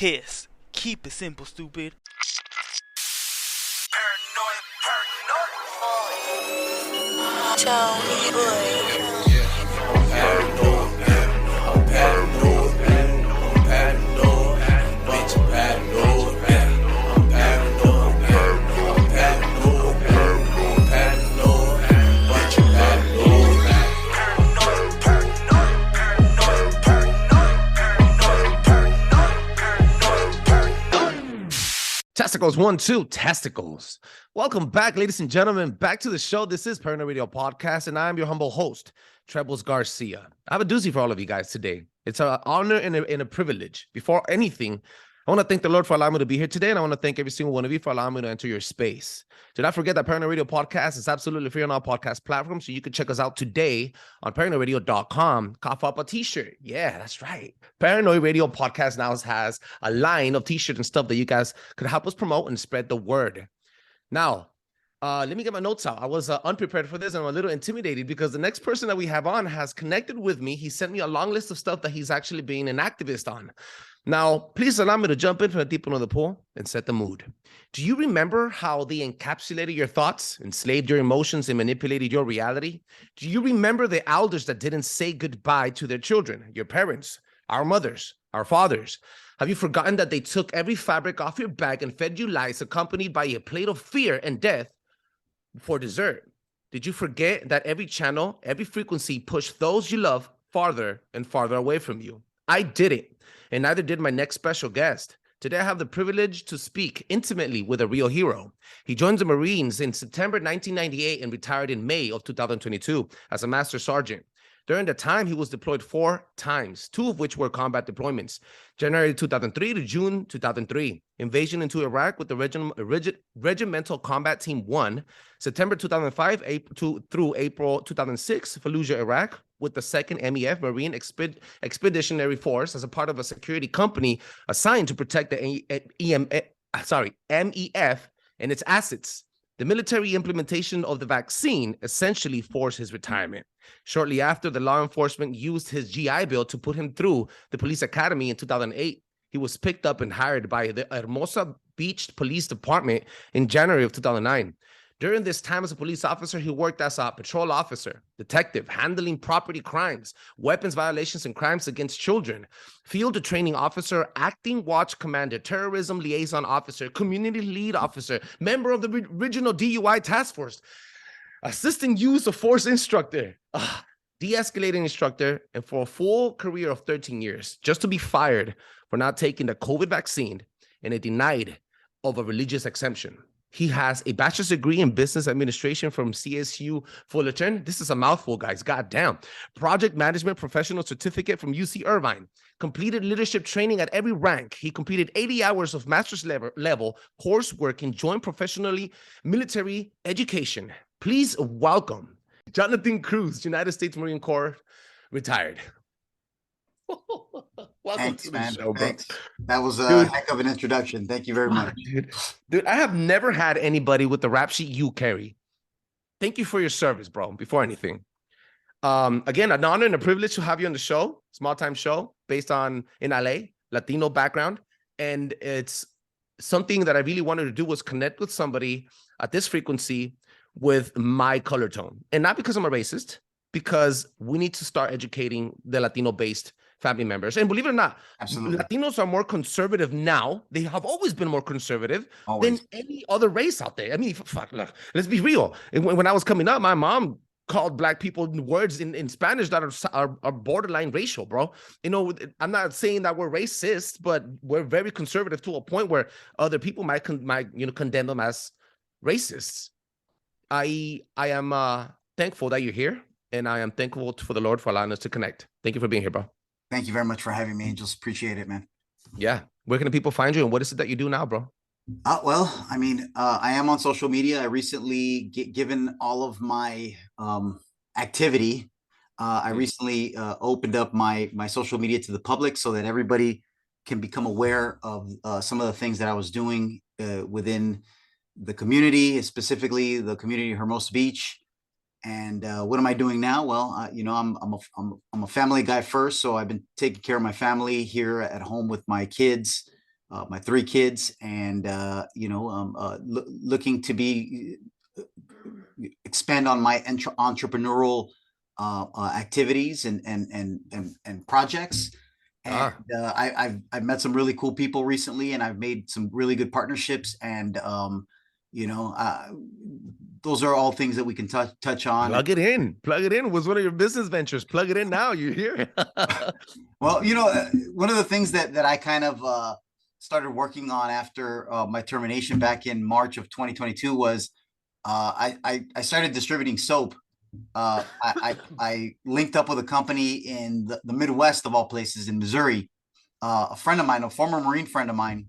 Kiss. Keep it simple, stupid. Tell me, boy. I'm paranoid, I'm paranoid, I'm paranoid, bitch, I'm paranoid, I'm paranoid, I'm paranoid, I'm paranoid, bitch, I'm paranoid. Testicles, 1, 2, testicles. Welcome back, ladies and gentlemen, back to the show. This is Paranoid Radio Podcast, and I'm your humble host, Trebles Garcia. I have a doozy for all of you guys today. It's an honor and a privilege. Before anything, I want to thank the Lord for allowing me to be here today, and I want to thank every single one of you for allowing me to enter your space. Do not forget that Paranoid Radio Podcast is absolutely free on all podcast platforms, so you can check us out today on paranoidradio.com. Cough up a t-shirt. Yeah, that's right. Paranoid Radio Podcast now has a line of t-shirts and stuff that you guys could help us promote and spread the word. Now, let me get my notes out. I was unprepared for this, and I'm a little intimidated because the next person that we have on has connected with me. He sent me a long list of stuff that he's actually being an activist on. Now, please allow me to jump in from the deep end of the pool and set the mood. Do you remember how they encapsulated your thoughts, enslaved your emotions, and manipulated your reality? Do you remember the elders that didn't say goodbye to their children, your parents, our mothers, our fathers? Have you forgotten that they took every fabric off your back and fed you lies accompanied by a plate of fear and death for dessert? Did you forget that every channel, every frequency pushed those you love farther and farther away from you? I didn't, and neither did my next special guest. Today, I have the privilege to speak intimately with a real hero. He joined the Marines in September 1998 and retired in May of 2022 as a Master Sergeant. During the time, he was deployed 4 times, 2 of which were combat deployments. January 2003 to June 2003, invasion into Iraq with the Regimental Combat Team 1. September 2005 through April 2006, Fallujah, Iraq, with the 2nd MEF Marine Expeditionary Force as a part of a security company assigned to protect the MEF and its assets. The military implementation of the vaccine essentially forced his retirement. Shortly after, the law enforcement used his GI Bill to put him through the police academy in 2008. He was picked up and hired by the Hermosa Beach Police Department in January of 2009. During this time as a police officer, he worked as a patrol officer, detective, handling property crimes, weapons violations, and crimes against children, field training officer, acting watch commander, terrorism liaison officer, community lead officer, member of the regional DUI task force, assistant use of force instructor, de-escalating instructor, and for a full career of 13 years, just to be fired for not taking the COVID vaccine and a denied of a religious exemption. He has a bachelor's degree in business administration from CSU Fullerton. This is a mouthful, guys. Goddamn. Project management professional certificate from UC Irvine. Completed leadership training at every rank. He completed 80 hours of master's level coursework in joint professionally military education. Please welcome Jonathan Cruz, United States Marine Corps, retired. Welcome Thanks, to the man. show, bro. Thanks. That was a Dude. heck of an introduction. Thank you very much. Dude, I have never had anybody with the rap sheet you carry. Thank you for your service, bro, before anything. Again, an honor and a privilege to have you on the show. Small-time show based in LA, Latino background. And it's something that I really wanted to do was connect with somebody at this frequency with my color tone. And not because I'm a racist, because we need to start educating the Latino-based family members. And believe it or not, Absolutely. Latinos are more conservative now. They have always been more conservative Always. than any other race out there. I mean, fuck, look, let's be real. When I was coming up, my mom called black people words in Spanish that are borderline racial, bro. You know, I'm not saying that we're racist, but we're very conservative to a point where other people might condemn them as racists. I am thankful that you're here, and I am thankful for the Lord for allowing us to connect. Thank you for being here, bro. Thank you very much for having me, Angels. Appreciate it, man. Yeah. Where can the people find you, and what is it that you do now, bro? Well, I mean, I am on social media. I recently, given all of my activity, I recently opened up my social media to the public so that everybody can become aware of some of the things that I was doing within the community, specifically the community of Hermosa Beach. And what am I doing now? Well, you know, I'm a family guy first, so I've been taking care of my family here at home with my kids, my 3 kids, and looking to be expand on my entrepreneurial activities and projects. And I've met some really cool people recently, and I've made some really good partnerships. And those are all things that we can touch on. Plug it in. Plug it in. Was one of your business ventures. Plug it in now. You're here. Well, one of the things that I kind of started working on after my termination back in March of 2022 was I started distributing soap. I linked up with a company in the Midwest, of all places, in Missouri. A friend of mine, a former Marine friend of mine,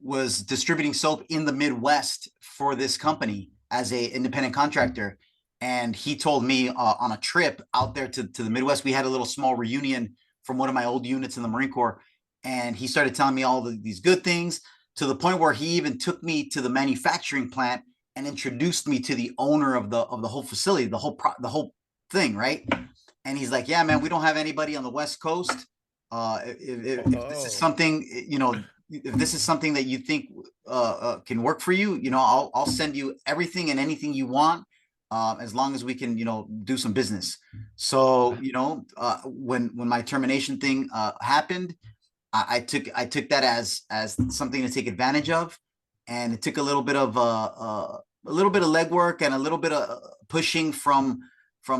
was distributing soap in the Midwest for this company as a independent contractor. And he told me on a trip out there to the Midwest, we had a little small reunion from one of my old units in the Marine Corps. And he started telling me all these good things, to the point where he even took me to the manufacturing plant and introduced me to the owner of the whole facility, the whole thing, right? And he's like, "Yeah, man, we don't have anybody on the West Coast. If this is something, if this is something that you think can work for you, I'll send you everything and anything you want, as long as we can, do some business." So, when my termination thing happened, I took that as something to take advantage of, and it took a little bit of legwork and a little bit of pushing from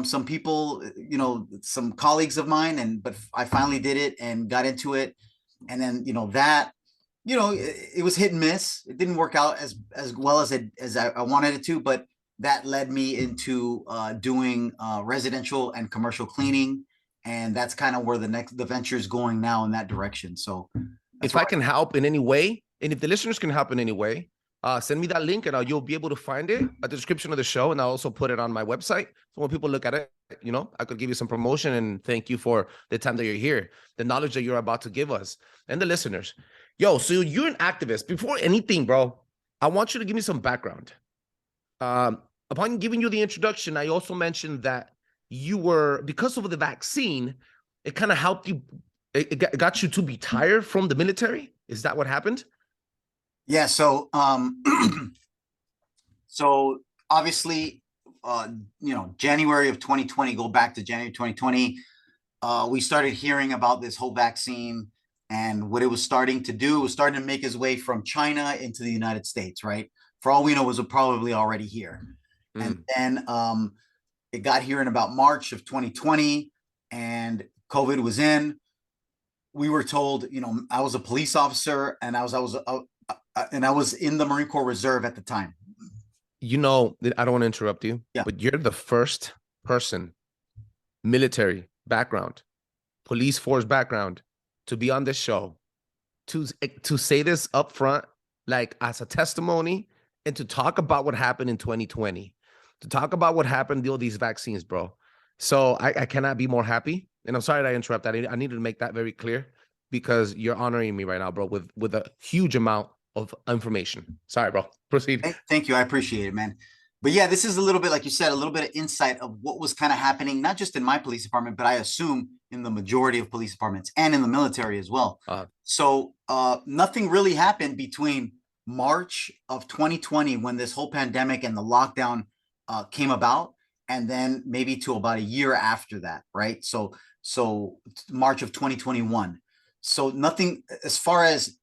some people, some colleagues of mine, but I finally did it and got into it. And then it was hit and miss. It didn't work out as well as I wanted it to, but that led me into doing residential and commercial cleaning. And that's kind of where the venture is going now, in that direction. So if I can help in any way, and if the listeners can help in any way, send me that link, and you'll be able to find it at the description of the show. And I'll also put it on my website. So when people look at it, I could give you some promotion, and thank you for the time that you're here, the knowledge that you're about to give us and the listeners. Yo, so you're an activist. Before anything, bro, I want you to give me some background. Upon giving you the introduction, I also mentioned that you were, because of the vaccine, it kind of helped you, it got you to retire from the military. Is that what happened? Yeah. So, so obviously, January of 2020, go back to January 2020, we started hearing about this whole vaccine, and what it was starting to do was starting to make its way from China into the United States, right? For all we know, it was probably already here. And then it got here in about March of 2020, and COVID was in. We were told, I was a police officer, and I was in the Marine Corps Reserve at the time. I don't want to interrupt you, but you're the first person, military background, police force background, to be on this show, to say this up front, like as a testimony, and to talk about what happened in 2020, to talk about what happened with all these vaccines, bro. So I cannot be more happy. And I'm sorry that I interrupted. I needed to make that very clear, because you're honoring me right now, bro, with a huge amount of information. Sorry, bro. Proceed. Thank you. I appreciate it, man. But yeah, this is a little bit, like you said, a little bit of insight of what was kind of happening, not just in my police department, but I assume in the majority of police departments and in the military as well. So nothing really happened between March of 2020, when this whole pandemic and the lockdown came about, and then maybe to about a year after that, right? So March of 2021. So nothing as far as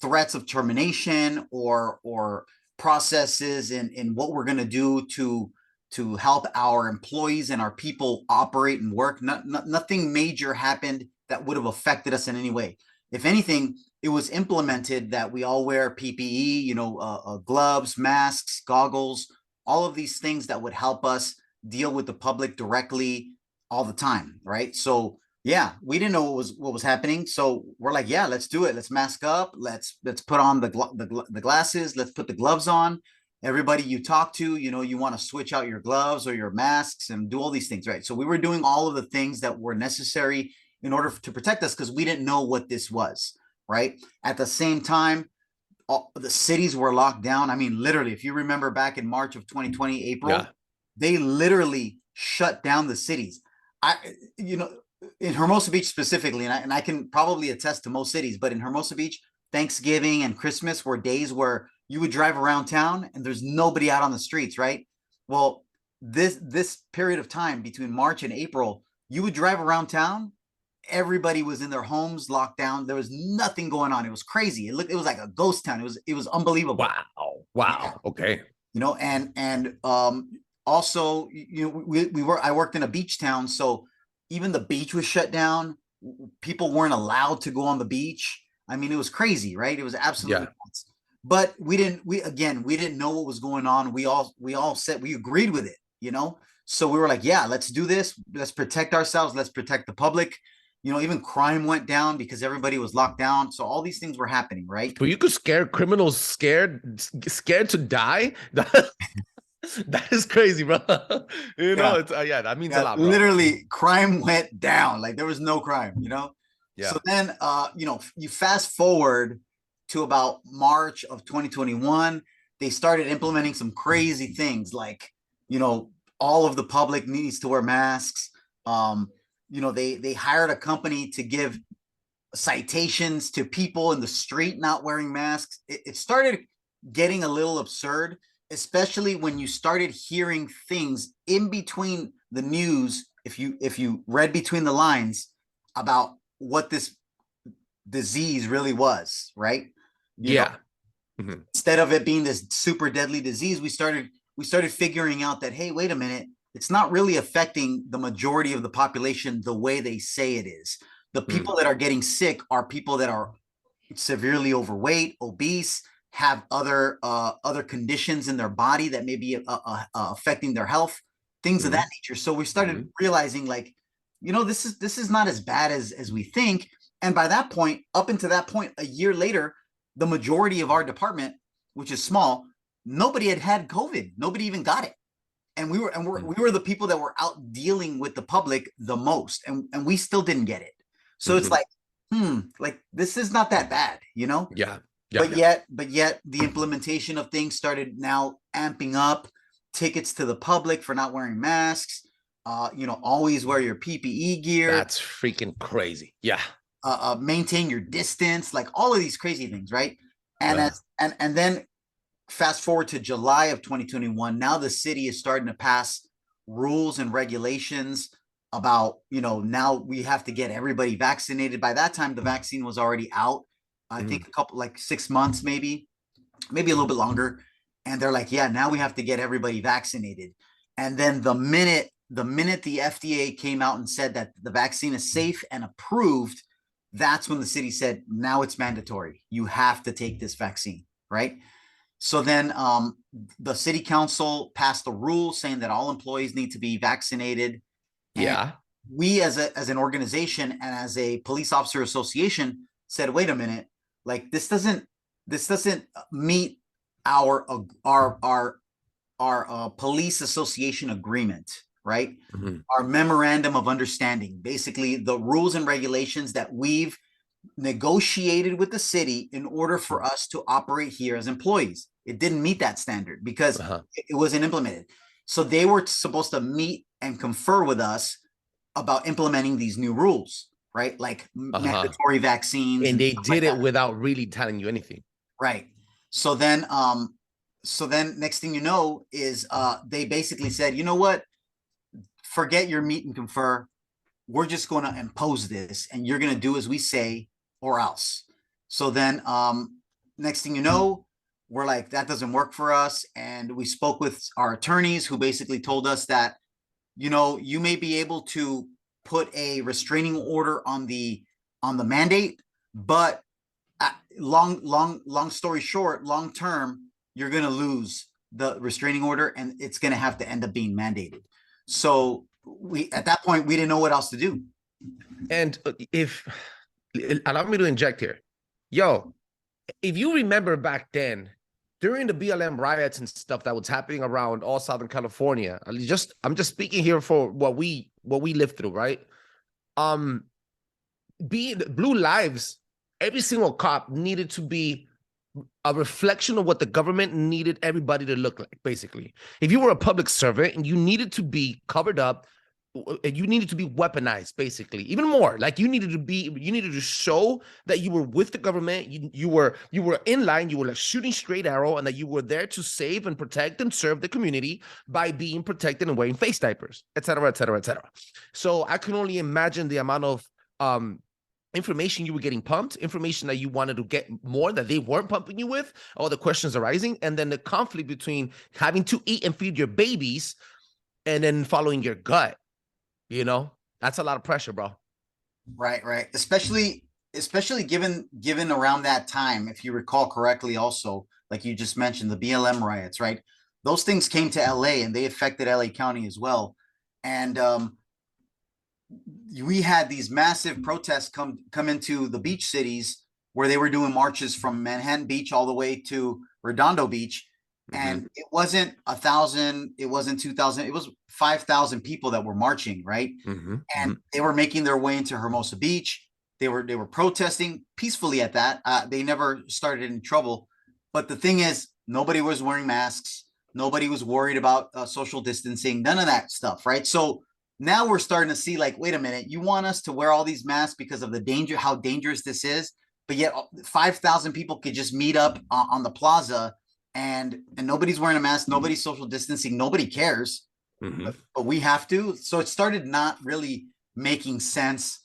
threats of termination or processes in what we're going to do to help our employees and our people operate and work. Nothing major happened that would have affected us in any way. If anything, it was implemented that we all wear PPE, gloves, masks, goggles, all of these things that would help us deal with the public directly all the time, right? So yeah, we didn't know what was happening, so we're like, yeah, let's do it. Let's mask up. Let's put on the glasses. Let's put the gloves on. Everybody you talk to, you want to switch out your gloves or your masks and do all these things, right? So we were doing all of the things that were necessary in order to protect us, because we didn't know what this was, right? At the same time, the cities were locked down. I mean, literally, if you remember back in March of 2020, April, they literally shut down the cities. in Hermosa Beach specifically, and I can probably attest to most cities, but in Hermosa Beach, Thanksgiving and Christmas were days where you would drive around town and there's nobody out on the streets, right? Well, this period of time between March and April, you would drive around town, everybody was in their homes locked down. There was nothing going on. It was crazy. It was like a ghost town. It was unbelievable. Wow. Yeah. Okay. And also, I worked in a beach town, so even the beach was shut down. People weren't allowed to go on the beach. I mean, it was crazy, right? It was absolutely nuts. But we didn't know what was going on. We all said, we agreed with it, so we were like, yeah, let's do this. Let's protect ourselves. Let's protect the public. Even crime went down because everybody was locked down. So all these things were happening, right? But you could scare criminals scared to die. That is crazy, bro. It's that means a lot, bro. Literally, crime went down. Like there was no crime, Yeah. So then, you fast forward to about March of 2021, they started implementing some crazy things like, all of the public needs to wear masks. They hired a company to give citations to people in the street not wearing masks. It started getting a little absurd, especially when you started hearing things in between the news. If you read between the lines about what this disease really was, right? Instead of it being this super deadly disease, we started figuring out that, hey, wait a minute, it's not really affecting the majority of the population the way they say it is. The people that are getting sick are people that are severely overweight, obese, have other conditions in their body that may be affecting their health, things of that nature. So we started realizing, like, this is not as bad as we think. And by that point, up until that point, a year later, the majority of our department, which is small, nobody had COVID. Nobody even got it. And we were the people that were out dealing with the public the most, and we still didn't get it. So it's like, like this is not that bad, But yet the implementation of things started now amping up. Tickets to the public for not wearing masks. Always wear your PPE gear. That's freaking crazy. Yeah. Maintain your distance, like all of these crazy things, right? And and then fast forward to July of 2021. Now the city is starting to pass rules and regulations about, now we have to get everybody vaccinated. By that time, the vaccine was already out. I think like 6 months, maybe a little bit longer. And they're like, yeah, now we have to get everybody vaccinated. And then the minute the FDA came out and said that the vaccine is safe and approved, that's when the city said, now it's mandatory. You have to take this vaccine, right? So then the city council passed a rule saying that all employees need to be vaccinated. Yeah. And we as an organization and as a police officer association said, wait a minute, like this doesn't meet our police association agreement, right? Our memorandum of understanding, basically the rules and regulations that we've negotiated with the city in order for us to operate here as employees. It didn't meet that standard because it wasn't implemented. So they were supposed to meet and confer with us about implementing these new rules, right? Like mandatory vaccines. And they did it without really telling you anything. Right. So then next thing you know is they basically said, you know what? Forget your meet and confer. We're just going to impose this and you're going to do as we say or else. So then next thing you know, we're like, that doesn't work for us. And we spoke with our attorneys who basically told us that, you may be able to put a restraining order on the mandate, but long story short, long term, you're going to lose the restraining order and it's going to have to end up being mandated. So at that point, we didn't know what else to do. And allow me to inject here. If you remember back then, during the BLM riots and stuff that was happening around all Southern California, I'm just speaking here for what we lived through, right? Blue lives, every single cop needed to be a reflection of what the government needed everybody to look like, basically. If you were a public servant and you needed to be covered up, you needed to be weaponized, basically, even more. Like you needed to show that you were with the government. You were in line. You were like shooting straight arrow, and that you were there to save and protect and serve the community by being protected and wearing face diapers, et cetera, et cetera, et cetera. So I can only imagine the amount of information you were getting pumped, information that you wanted to get more that they weren't pumping you with, all the questions arising, and then the conflict between having to eat and feed your babies and then following your gut. You know, that's a lot of pressure, bro. Right, right. Especially given around that time, if you recall correctly, also, like you just mentioned, the BLM riots, right? Those things came to LA and they affected LA County as well. And we had these massive protests come into the beach cities where they were doing marches from Manhattan Beach all the way to Redondo Beach. And it wasn't 1,000, it wasn't 2,000, it was 5,000 people that were marching, right? And they were making their way into Hermosa Beach. They were protesting peacefully at that. They never started any trouble. But the thing is, nobody was wearing masks. Nobody was worried about social distancing, none of that stuff, right? So now we're starting to see, like, wait a minute, you want us to wear all these masks because of the danger, how dangerous this is, but yet 5,000 people could just meet up on the plaza and nobody's wearing a mask, nobody's social distancing, nobody cares, but we have to. So it started not really making sense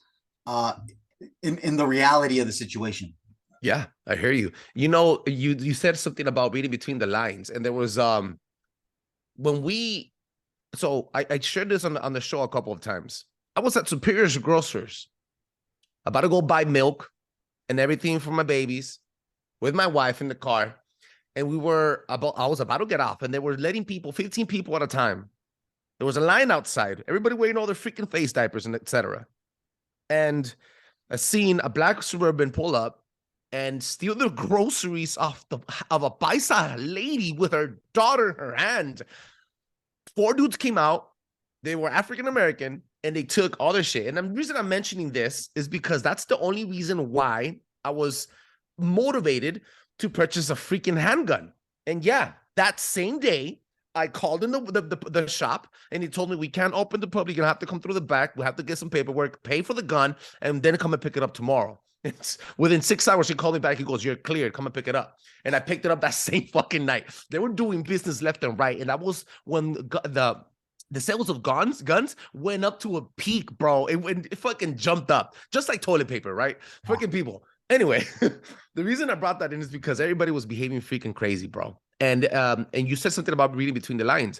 in the reality of the situation. Yeah, I hear you. You know, you said something about reading between the lines, and there was when we, so I shared this on the show a couple of times. I was at Superior's Grocers, about to go buy milk and everything for my babies with my wife in the car. And I was about to get off, and they were letting people, 15 people at a time. There was a line outside, everybody wearing all their freaking face diapers and etc. And I seen a black Suburban pull up and steal their groceries of a paisa lady with her daughter in her hand. 4 dudes came out. They were African-American, and they took all their shit. And the reason I'm mentioning this is because that's the only reason why I was motivated to purchase a freaking handgun. And yeah, that same day, I called in the shop, and he told me, we can't open the pub. You're going to have to come through the back. We have to get some paperwork, pay for the gun, and then come and pick it up tomorrow. Within 6 hours, he called me back. He goes, you're cleared. Come and pick it up. And I picked it up that same fucking night. They were doing business left and right. And that was when the sales of guns went up to a peak, bro. It fucking jumped up, just like toilet paper, right? Freaking people. Anyway, the reason I brought that in is because everybody was behaving freaking crazy, bro. And you said something about reading between the lines.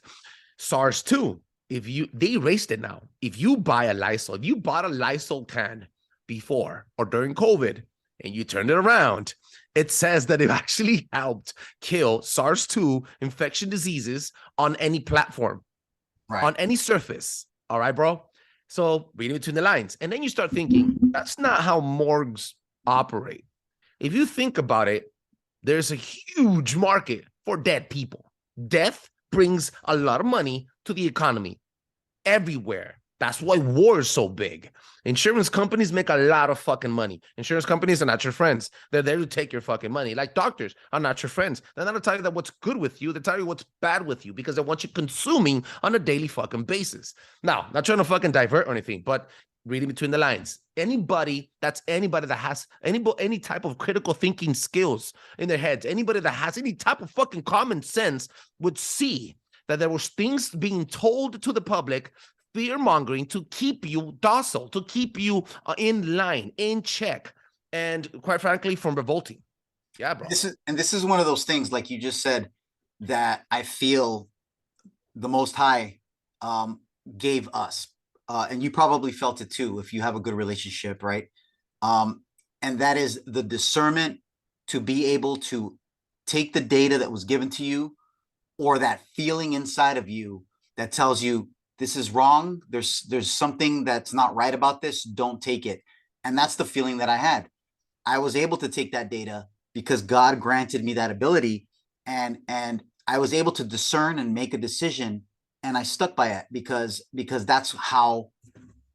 SARS too. They erased it now. If you buy a Lysol, if you bought a Lysol can before or during COVID and you turned it around, it says that it actually helped kill SARS-2 infection diseases on any platform, right, on any surface. All right, bro? So reading between the lines. And then you start thinking, that's not how morgues operate. If you think about it, there's a huge market for dead people. Death brings a lot of money to the economy everywhere. That's why war is so big. Insurance companies make a lot of fucking money. Insurance companies are not your friends. They're there to take your fucking money. Like doctors are not your friends. They're not to tell you that what's good with you. They tell you what's bad with you because they want you consuming on a daily fucking basis. Now, not trying to fucking divert or anything, but reading between the lines. Anybody that has any type of critical thinking skills in their heads, anybody that has any type of fucking common sense would see that there was things being told to the public, fear-mongering, to keep you docile, to keep you in line, in check, and quite frankly, from revolting. Yeah, bro. This is one of those things, like you just said, that I feel the Most High gave us. And you probably felt it too if you have a good relationship, right? And that is the discernment to be able to take the data that was given to you, or that feeling inside of you that tells you this is wrong, there's something that's not right about this, don't take it. And that's the feeling that I had. I was able to take that data because God granted me that ability, and I was able to discern and make a decision. And I stuck by it because that's how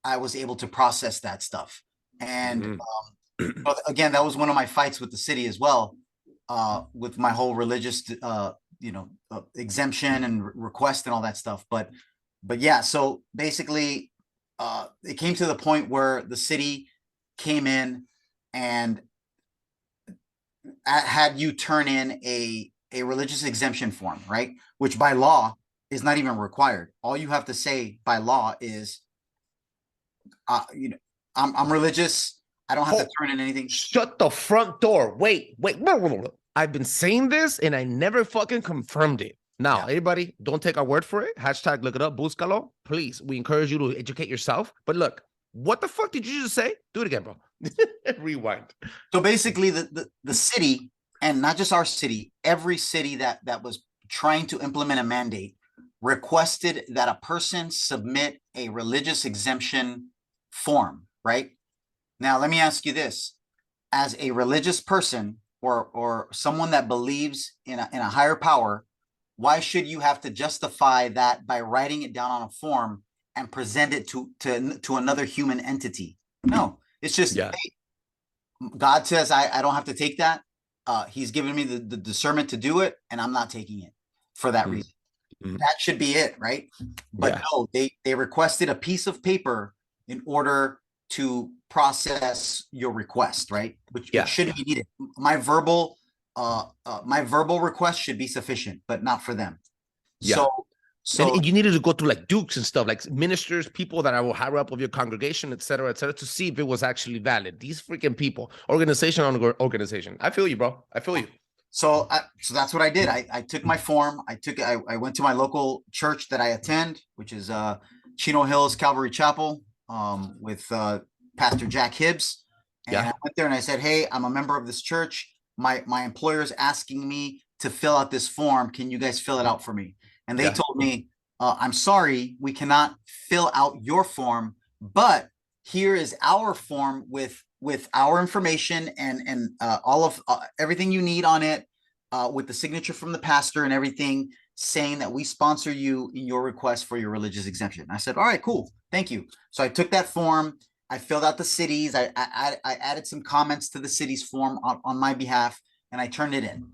I was able to process that stuff. And again, that was one of my fights with the city as well, with my whole religious, exemption and request and all that stuff. But yeah, so basically, it came to the point where the city came in and had you turn in a religious exemption form, right? Which by law is not even required. All you have to say by law is, I'm religious. I don't have to turn in anything. Shut the front door. Wait. I've been saying this and I never fucking confirmed it. Now, anybody, don't take our word for it. Hashtag look it up, búscalo. Please, we encourage you to educate yourself. But look, what the fuck did you just say? Do it again, bro. Rewind. So basically, the city, and not just our city, every city that was trying to implement a mandate requested that a person submit a religious exemption form, right? Now, let me ask you this. As a religious person or someone that believes in a higher power, why should you have to justify that by writing it down on a form and present it to another human entity? No, it's just, hey, God says I don't have to take that. He's given me the discernment to do it, and I'm not taking it for that reason. That should be it, right? But no, they requested a piece of paper in order to process your request, right? Which shouldn't be needed. My verbal request should be sufficient, but not for them. So and you needed to go through like dukes and stuff, like ministers, people that are higher up of your congregation, et cetera, to see if it was actually valid. These freaking people, organization on organization. I feel you, bro. I feel you. So that's what I did. I took my form. I went to my local church that I attend, which is Chino Hills Calvary Chapel, with Pastor Jack Hibbs. And I went there and I said, hey, I'm a member of this church. My employer is asking me to fill out this form. Can you guys fill it out for me? And they told me, I'm sorry, we cannot fill out your form, but here is our form with our information and all of everything you need on it, with the signature from the pastor and everything, saying that we sponsor you in your request for your religious exemption. I said, all right, cool. Thank you. So I took that form. I filled out the cities. I added some comments to the city's form on my behalf, and I turned it in.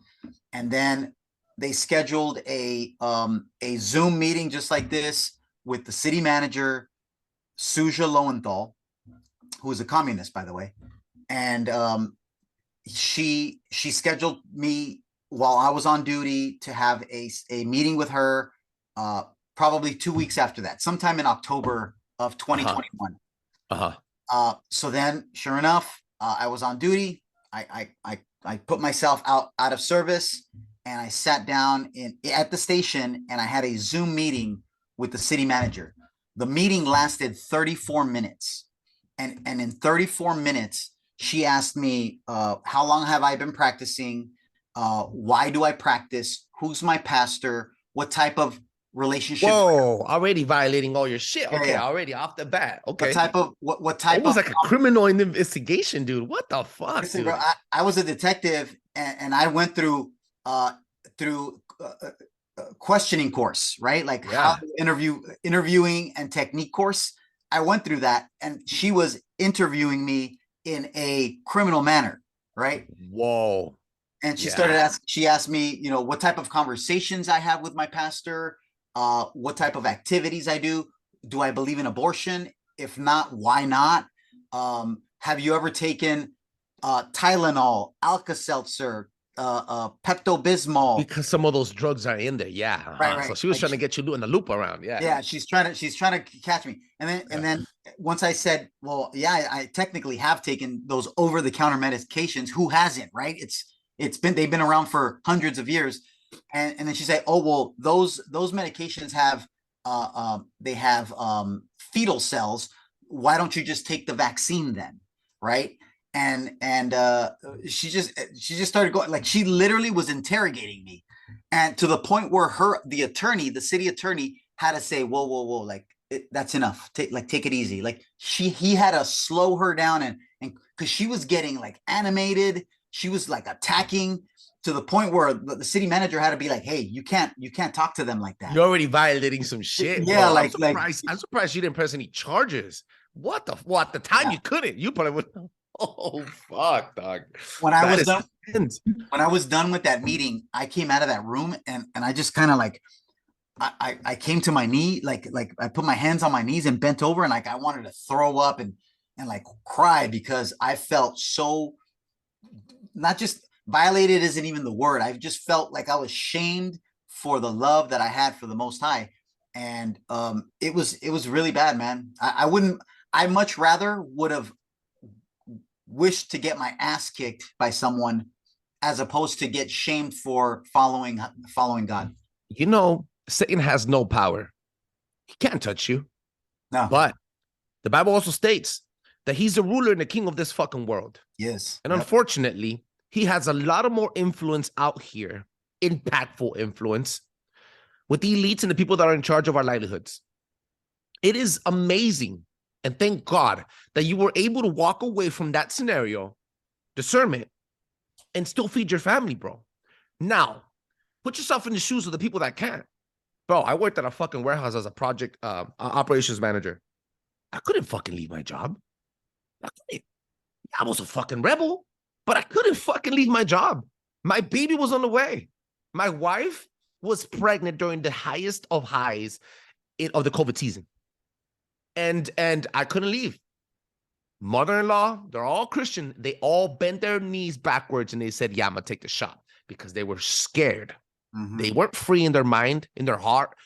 And then they scheduled a Zoom meeting just like this with the city manager, Suja Lowenthal, who is a communist, by the way. And she scheduled me while I was on duty to have a meeting with her, probably 2 weeks after that, sometime in October of 2021. So then, sure enough, I was on duty. I put myself out of service, and I sat down at the station, and I had a Zoom meeting with the city manager. The meeting lasted 34 minutes. And in 34 minutes, she asked me, how long have I been practicing? Why do I practice? Who's my pastor? What type of relationship? Whoa, already violating all your shit. Okay, already off the bat. Okay. What type it was like a criminal investigation, dude. What the fuck, listen, dude? bro, I was a detective, and I went through questioning course, right? Like how interviewing and technique course. I went through that, and she was interviewing me in a criminal manner, right? Whoa. And she asked me, what type of conversations I have with my pastor, what type of activities I do. Do I believe in abortion? If not, why not? Have you ever taken Tylenol, Alka-Seltzer, Pepto-Bismol? Because some of those drugs are in there. Yeah. Right. So she was trying to get you doing the loop around. Yeah. Yeah. She's trying to catch me. And then once I said, well, yeah, I technically have taken those over-the-counter medications. Who hasn't, right? They've been around for hundreds of years. And then she said, oh, well, those medications have fetal cells. Why don't you just take the vaccine then? Right. And she just started going, like, she literally was interrogating me, and to the point where the city attorney had to say, whoa, like, that's enough. Take it easy. Like, he had to slow her down, and because she was getting like animated, she was like attacking, to the point where the city manager had to be like, hey, you can't talk to them like that. You're already violating some shit. Yeah, bro. I'm surprised you didn't press any charges. What the time you couldn't. You probably would. Oh fuck, dog. When I was done with that meeting, I came out of that room, and I just kind of like I came to my knee, like I put my hands on my knees and bent over, and like I wanted to throw up and like cry because I felt so, not just violated isn't even the word. I just felt like I was shamed for the love that I had for the Most High. And it was really bad, man. I wouldn't, I much rather would have wished to get my ass kicked by someone as opposed to get shamed for following God. You know, Satan has no power. He can't touch you. No. But the Bible also states that he's the ruler and the king of this fucking world. Yes. And unfortunately, he has a lot of more influence out here, impactful influence, with the elites and the people that are in charge of our livelihoods. It is amazing, and thank God that you were able to walk away from that scenario, discernment, and still feed your family, bro. Now, put yourself in the shoes of the people that can't. Bro, I worked at a fucking warehouse as a project operations manager. I couldn't fucking leave my job. I was a fucking rebel, but I couldn't fucking leave my job. My baby was on the way. My wife was pregnant during the highest of highs of the COVID season. And I couldn't leave. Mother-in-law, they're all Christian. They all bent their knees backwards and they said, yeah, I'm going to take the shot because they were scared. Mm-hmm. They weren't free in their mind, in their heart,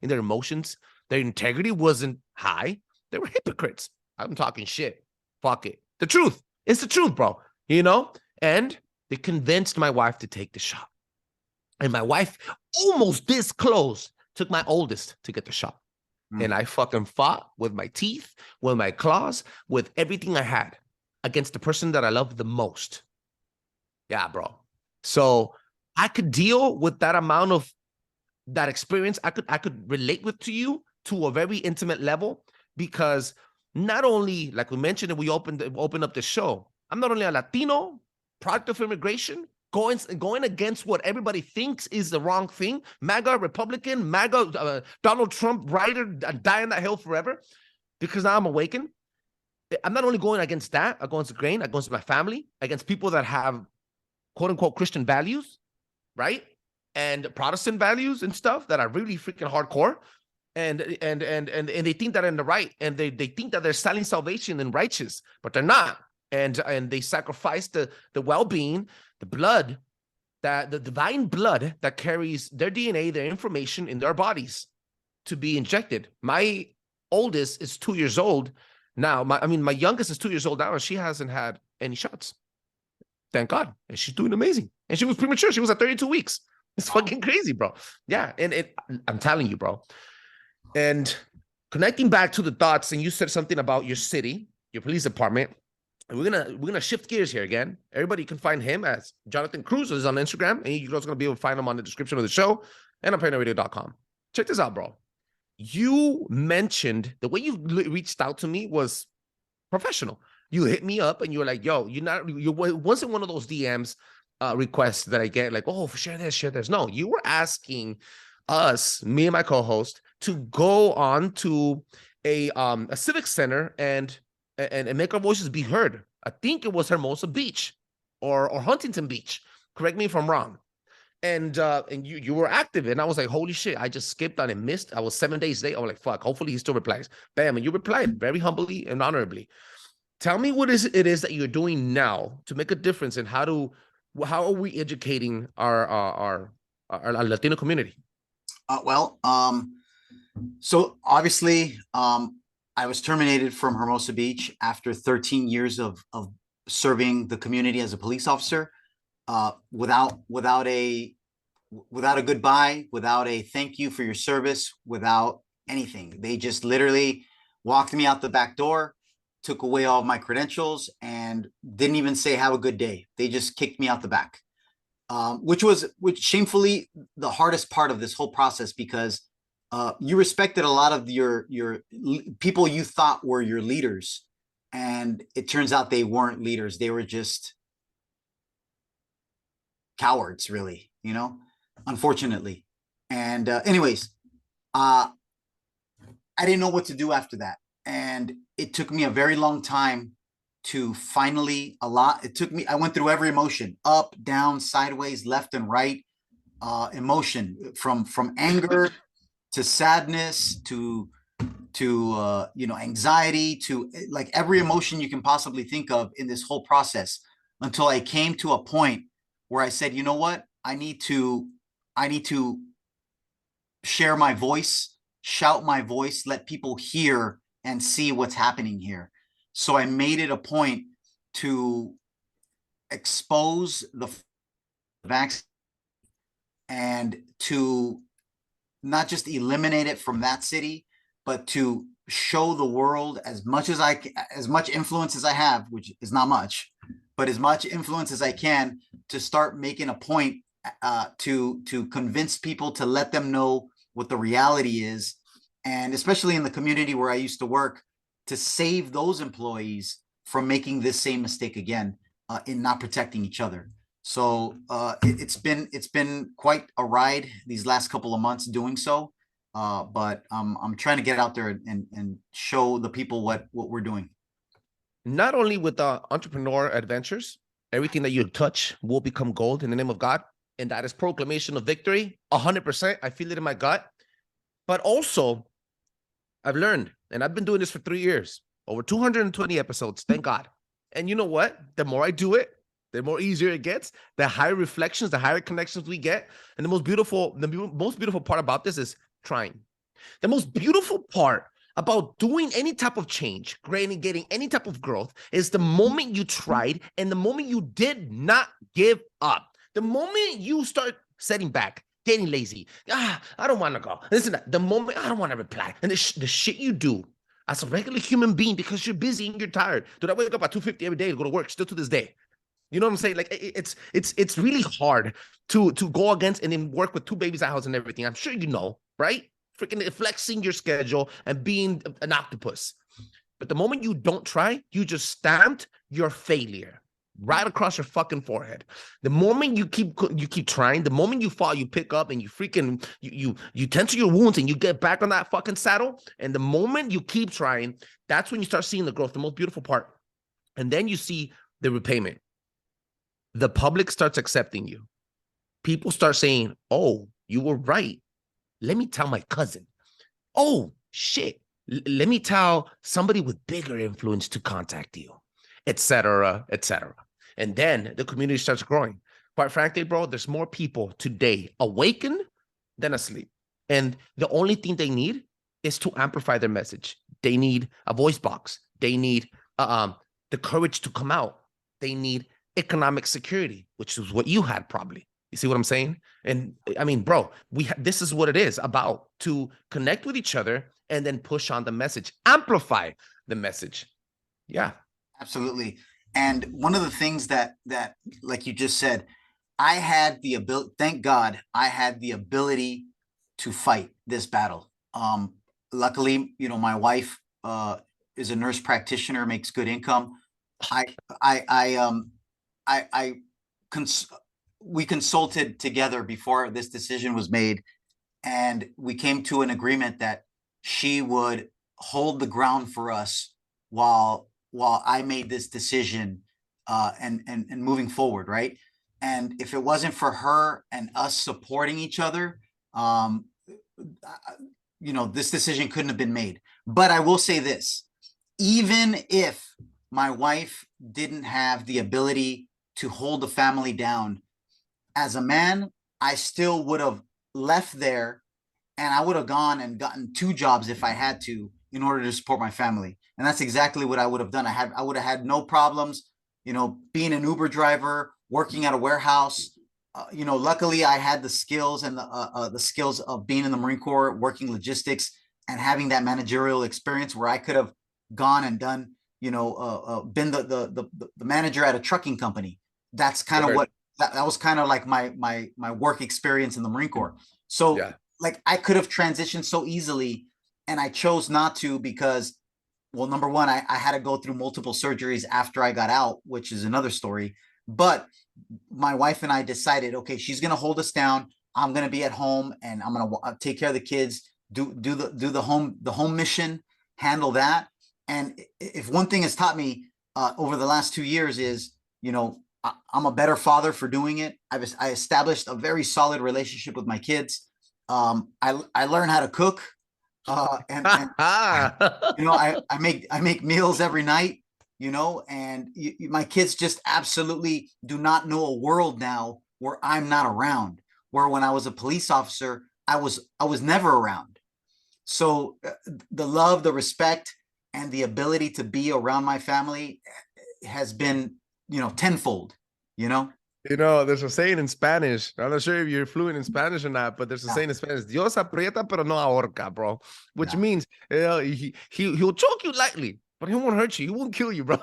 in their emotions. Their integrity wasn't high. They were hypocrites. I'm talking shit. Fuck it. The truth. It's the truth, bro. You know? And they convinced my wife to take the shot. And my wife, almost this close, took my oldest to get the shot. And I fucking fought with my teeth, with my claws, with everything I had against the person that I love the most. Yeah, bro. So I could deal with that amount of that experience. I could relate with to you to a very intimate level because not only, like we mentioned, and we opened up the show, I'm not only a Latino, product of immigration, going against what everybody thinks is the wrong thing. MAGA, Republican, MAGA, Donald Trump, writer, die on that hill forever. Because now I'm awakened. I'm not only going against that, against the grain, against my family, against people that have quote unquote Christian values, right? And Protestant values and stuff that are really freaking hardcore. And they think that they're in the right, and they think that they're selling salvation and righteous, but they're not. And they sacrifice the well-being, the blood, the divine blood that carries their DNA, their information in their bodies to be injected. My oldest is 2 years old now. My youngest is 2 years old now, and she hasn't had any shots. Thank God. And she's doing amazing. And she was premature. She was at 32 weeks. It's fucking crazy, bro. Yeah. And I'm telling you, bro. And connecting back to the thoughts, and you said something about your city, your police department. And we're gonna shift gears here again. Everybody can find him as Jonathan Cruz is on Instagram, and you're also gonna be able to find him on the description of the show and on ParanoidRadio.com. Check this out, bro. You mentioned the way you reached out to me was professional. You hit me up and you were like, "Yo, you wasn't one of those DMs requests that I get like, oh, share this." No, you were asking us, me and my co-host, to go on to a civic center and make our voices be heard. I think it was Hermosa Beach or Huntington Beach. Correct me if I'm wrong. And you were active, and I was like, holy shit, I just skipped on and missed. I was 7 days late. I was like, fuck, hopefully he still replies. Bam, and you replied very humbly and honorably. Tell me what it is that you're doing now to make a difference, and how are we educating our Latino community? So obviously, I was terminated from Hermosa Beach after 13 years of serving the community as a police officer, without a goodbye, without a thank you for your service, without anything. They just literally walked me out the back door, took away all of my credentials, and didn't even say have a good day. They just kicked me out the back, which shamefully the hardest part of this whole process, because you respected a lot of your people you thought were your leaders, and it turns out they weren't leaders. They were just cowards, really, unfortunately. And anyways, I didn't know what to do after that. And it took me a very long time to finally, I went through every emotion, up, down, sideways, left and right, emotion from anger sadness to anxiety, to like every emotion you can possibly think of in this whole process, until I came to a point where I said, you know what, I need to share my voice, shout my voice, let people hear and see what's happening here. So I made it a point to expose the vaccine and to not just eliminate it from that city, but to show the world as much influence as I have, which is not much, but as much influence as I can, to start making a point to convince people, to let them know what the reality is, and especially in the community where I used to work, to save those employees from making this same mistake again in not protecting each other. So it's been quite a ride these last couple of months doing so, but I'm trying to get out there and show the people what we're doing. Not only with the entrepreneur adventures, everything that you touch will become gold in the name of God, and that is proclamation of victory. 100%, I feel it in my gut. But also, I've learned, and I've been doing this for 3 years, over 220 episodes, thank God. And you know what? The more I do it, the more easier it gets, the higher reflections, the higher connections we get. And the most beautiful part about this is trying. The most beautiful part about doing any type of change, getting any type of growth, is the moment you tried and the moment you did not give up. The moment you start setting back, getting lazy, I don't want to go. Listen, the moment I don't want to reply, and the shit you do as a regular human being because you're busy and you're tired. Dude, I wake up at 2:50 every day to go to work, still to this day. You know what I'm saying? Like it's really hard to go against and then work with 2 babies at house and everything. I'm sure you know, right? Freaking flexing your schedule and being an octopus. But the moment you don't try, you just stamped your failure right across your fucking forehead. The moment you keep trying, the moment you fall, you pick up and you freaking you tend to your wounds and you get back on that fucking saddle. And the moment you keep trying, that's when you start seeing the growth, the most beautiful part. And then you see the repayment. The public starts accepting you. People start saying, oh, you were right. Let me tell my cousin. Oh, shit. Let me tell somebody with bigger influence to contact you, etc., etc. And then the community starts growing. Quite frankly, bro, there's more people today awakened than asleep. And the only thing they need is to amplify their message. They need a voice box. They need the courage to come out. They need economic security, which is what you had probably. You see what I'm saying? And I mean, bro, this is what it is about, to connect with each other and then push on the message, amplify the message. Yeah, absolutely. And one of the things that like you just said, I had the ability, thank God, I had the ability to fight this battle. Luckily, you know, my wife is a nurse practitioner, makes good income. We consulted together before this decision was made, and we came to an agreement that she would hold the ground for us while I made this decision and moving forward, right? And if it wasn't for her and us supporting each other, you know, this decision couldn't have been made. But I will say this, even if my wife didn't have the ability to hold the family down, as a man, I still would have left there, and I would have gone and gotten 2 jobs if I had to in order to support my family. And that's exactly what I would have done. I would have had no problems, you know, being an Uber driver, working at a warehouse. You know, luckily I had the skills and the skills of being in the Marine Corps, working logistics, and having that managerial experience where I could have gone and done, you know, been the manager at a trucking company. That's kind of what that was kind of like my work experience in the Marine Corps. So yeah, like I could have transitioned so easily, and I chose not to because, well, number one, I had to go through multiple surgeries after I got out, which is another story. But my wife and I decided, okay, she's going to hold us down. I'm going to be at home and I'm going to take care of the kids, do the home mission, handle that. And if one thing has taught me over the last 2 years is, you know, I'm a better father for doing it. I established a very solid relationship with my kids. I learned how to cook. And you know, I make meals every night, you know, and my kids just absolutely do not know a world now where I'm not around. Where when I was a police officer, I was never around. So the love, the respect, and the ability to be around my family has been, you know, tenfold. You know, You know, there's a saying in Spanish. I'm not sure if you're fluent in Spanish or not, but there's a yeah, saying in Spanish: "Dios aprieta, pero no ahorca, bro." Which yeah, means he'll choke you lightly, but he won't hurt you. He won't kill you, bro.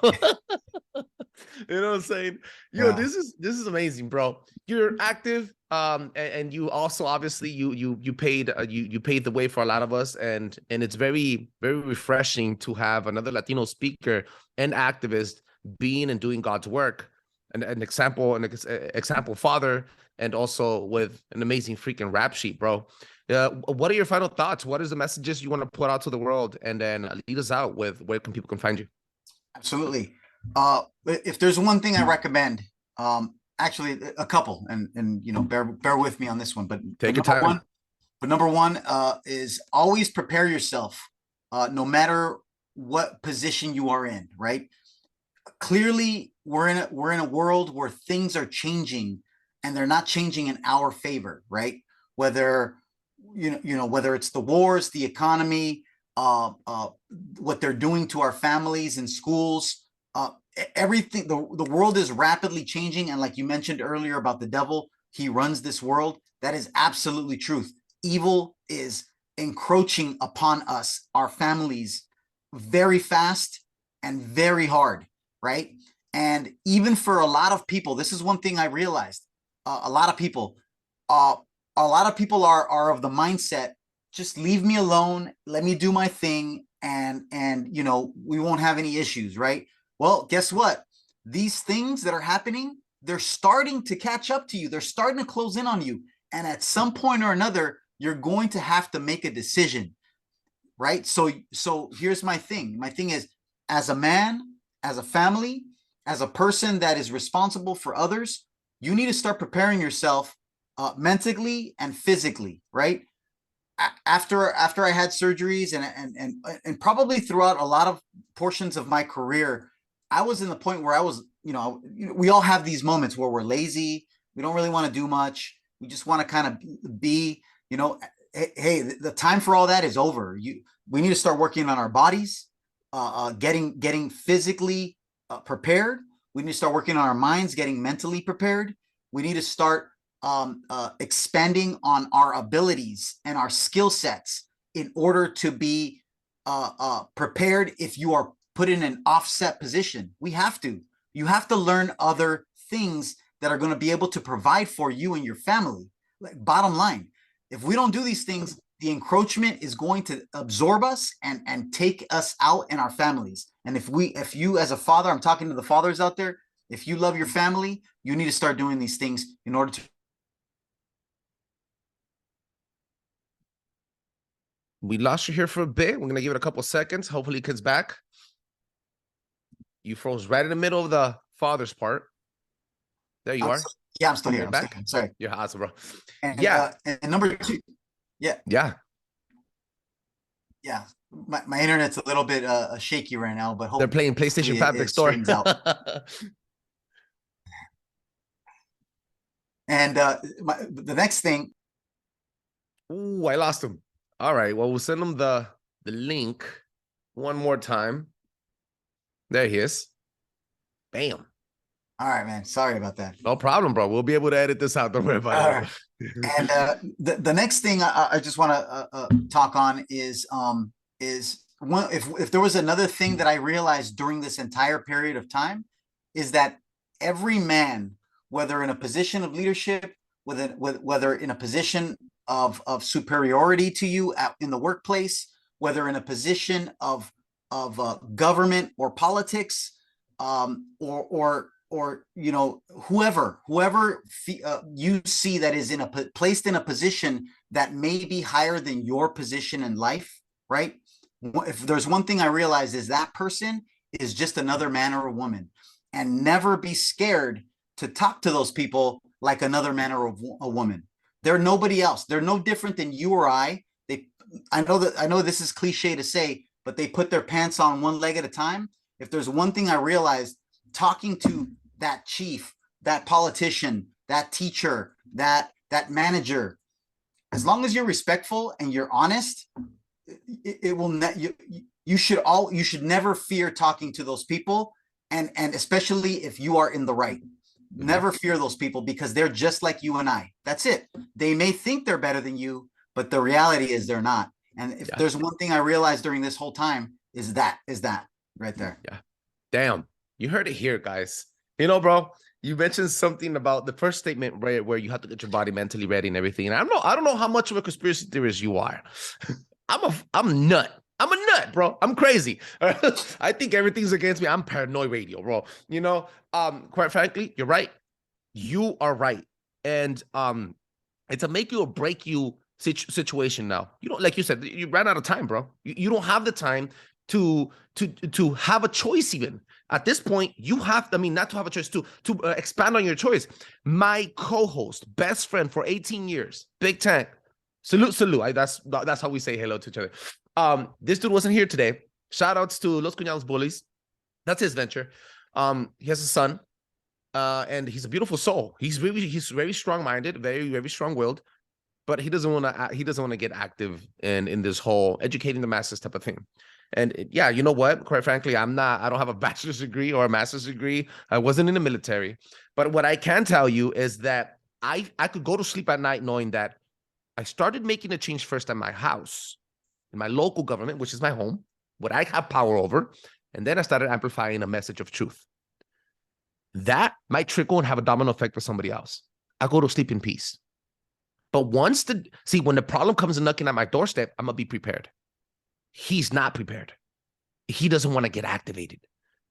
You know what I'm saying? Yo, yeah. this is amazing, bro. You're active, and you also obviously you paid you paid the way for a lot of us, and it's very refreshing to have another Latino speaker and activist being and doing God's work, an example father, and also with an amazing freaking rap sheet, bro. What are your final thoughts? What is the messages you want to put out to the world, and then lead us out with where can people can find you? Absolutely. If there's one thing I recommend, actually a couple, and you know, bear with me on this one, Take your number time. one, is always prepare yourself, no matter what position you are in. Right? Clearly, we're in a world where things are changing, and they're not changing in our favor. Right? Whether whether it's the wars, the economy, what they're doing to our families and schools, everything. The world is rapidly changing, and like you mentioned earlier about the devil, he runs this world. That is absolutely truth. Evil is encroaching upon us, our families, very fast and very hard, right? And even for a lot of people, this is one thing I realized. A lot of people, uh, are of the mindset, just leave me alone, let me do my thing, and you know, we won't have any issues, right? Well, guess what? These things that are happening, they're starting to catch up to you. They're starting to close in on you. And at some point or another, you're going to have to make a decision, right? So here's my thing. My thing is, as a man, as a family, as a person that is responsible for others, you need to start preparing yourself, mentally and physically, right? After I had surgeries, and probably throughout a lot of portions of my career, I was in the point where I was, you know, we all have these moments where we're lazy, we don't really want to do much, we just want to kind of be, you know, hey, the time for all that is over. We need to start working on our bodies, getting physically prepared. We need to start working on our minds, getting mentally prepared. We need to start expanding on our abilities and our skill sets in order to be prepared if you are put in an offset position. You have to learn other things that are going to be able to provide for you and your family. Like, bottom line, if we don't do these things, the encroachment is going to absorb us and take us out and our families. And if you as a father, I'm talking to the fathers out there, if you love your family, you need to start doing these things in order to. We lost you here for a bit. We're gonna give it a couple seconds. Hopefully it comes back. You froze right in the middle of the father's part. There you are. Yeah, I'm still here. You're I'm back. still here. Sorry. You're awesome, bro. And, Yeah. And number two, yeah, Yeah. yeah. My internet's a little bit shaky right now, but They're playing PlayStation 5 next door. straightens out. And the next thing. Ooh, I lost him. All right. Well, we'll send him the link one more time. There he is. Bam. All right, man. Sorry about that. No problem, bro. We'll be able to edit this out. Don't worry about it. And the next thing I just want to talk on is one, if there was another thing that I realized during this entire period of time, is that every man, whether in a position of leadership, whether in a position of superiority to you in the workplace, whether in a position of government or politics, or you know, whoever you see that is placed in a position that may be higher than your position in life, right? If there's one thing I realize, is that person is just another man or a woman, and never be scared to talk to those people like another man or a woman. They're nobody else. They're no different than you or I. I know this is cliche to say, but they put their pants on one leg at a time. If there's one thing I realized talking to that chief, that politician, that teacher, that manager, as long as you're respectful and you're honest, it will you should never fear talking to those people, and especially if you are in the right. Never fear those people, because they're just like you and I. That's it. They may think they're better than you, but the reality is they're not. And if there's one thing I realized during this whole time is that right there. Yeah. Damn. You heard it here, guys. You know, bro, you mentioned something about the first statement, right, where you have to get your body mentally ready and everything. And I don't know how much of a conspiracy theorist you are. I'm a nut. I'm a nut, bro. I'm crazy. I think everything's against me. I'm paranoid radio, bro. You know, quite frankly, you're right. You are right. And it's a make you or break you situation now. You don't, like you said, you ran out of time, bro. You don't have the time to have a choice even. At this point, you have, I mean, not to have a choice, to expand on your choice. My co-host, best friend for 18 years, Big Tank. Salute. That's how we say hello to each other. This dude wasn't here today. Shout outs to Los Cuñados Bullies. That's his venture. He has a son, and he's a beautiful soul. He's very strong-minded, very strong-willed, but he doesn't want to get active in this whole educating the masses type of thing. And yeah, you know what? Quite frankly, I don't have a bachelor's degree or a master's degree. I wasn't in the military. But what I can tell you is that I could go to sleep at night knowing that I started making a change first at my house, in my local government, which is my home, what I have power over. And then I started amplifying a message of truth. That might trickle and have a domino effect for somebody else. I go to sleep in peace. But when the problem comes knocking at my doorstep, I'm going to be prepared. He's not prepared. He doesn't want to get activated.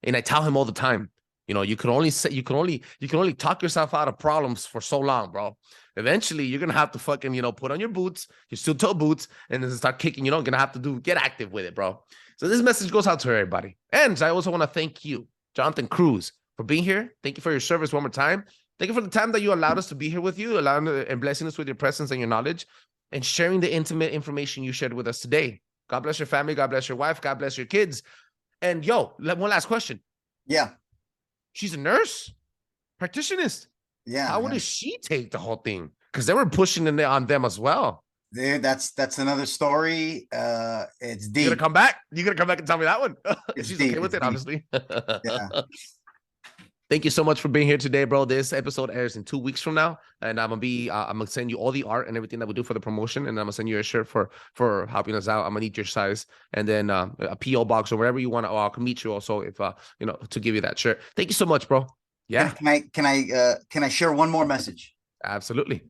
And I tell him all the time, you know, you can only talk yourself out of problems for so long, bro. Eventually, you're going to have to fucking, you know, put on your boots, your steel-toe boots, and then start kicking. You know, going to have to get active with it, bro. So this message goes out to everybody. And I also want to thank you, Jonathan Cruz, for being here. Thank you for your service one more time. Thank you for the time that you allowed us to be here with you, allowing and blessing us with your presence and your knowledge, and sharing the intimate information you shared with us today. God bless your family. God bless your wife. God bless your kids. And yo, one last question. Yeah. She's a nurse, practitionist. Yeah. How does she take the whole thing? Because they were pushing on them as well. Dude, that's another story. It's deep. You're gonna come back? You're gonna come back and tell me that one? It's She's deep, okay with it, deep. obviously. Yeah. Thank you so much for being here today, bro. This episode airs in 2 weeks from now, and I'm gonna send you all the art and everything that we do for the promotion, and I'm gonna send you a shirt for helping us out. I'm gonna need your size, and then a PO box or wherever you want to. I can meet you also if you know, to give you that shirt. Thank you so much, bro. Yeah. Can I share one more message? Absolutely.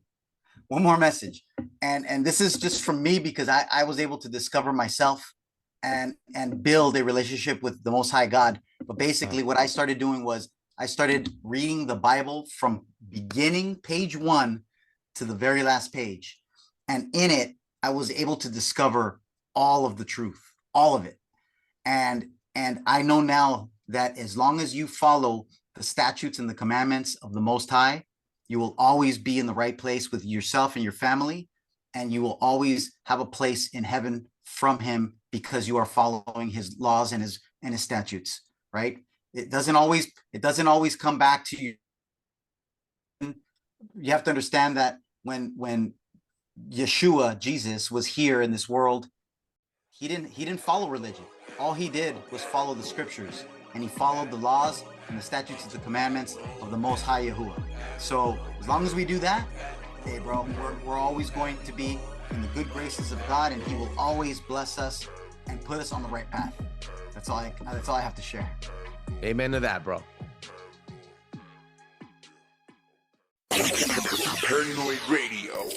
One more message, and this is just from me, because I was able to discover myself and build a relationship with the Most High God. But basically, what I started doing was I started reading the Bible from beginning, page 1, to the very last page. And in it, I was able to discover all of the truth, all of it. And I know now that as long as you follow the statutes and the commandments of the Most High, you will always be in the right place with yourself and your family. And you will always have a place in heaven from him, because you are following his laws and his statutes, right? It doesn't always come back to you. You have to understand that when Yeshua, Jesus, was here in this world, he didn't follow religion. All he did was follow the scriptures, and he followed the laws and the statutes and the commandments of the Most High Yahuwah. So as long as we do that, hey, bro, we're always going to be in the good graces of God, and he will always bless us and put us on the right path. That's all I have to share. Amen to that, bro. Paranoid Radio.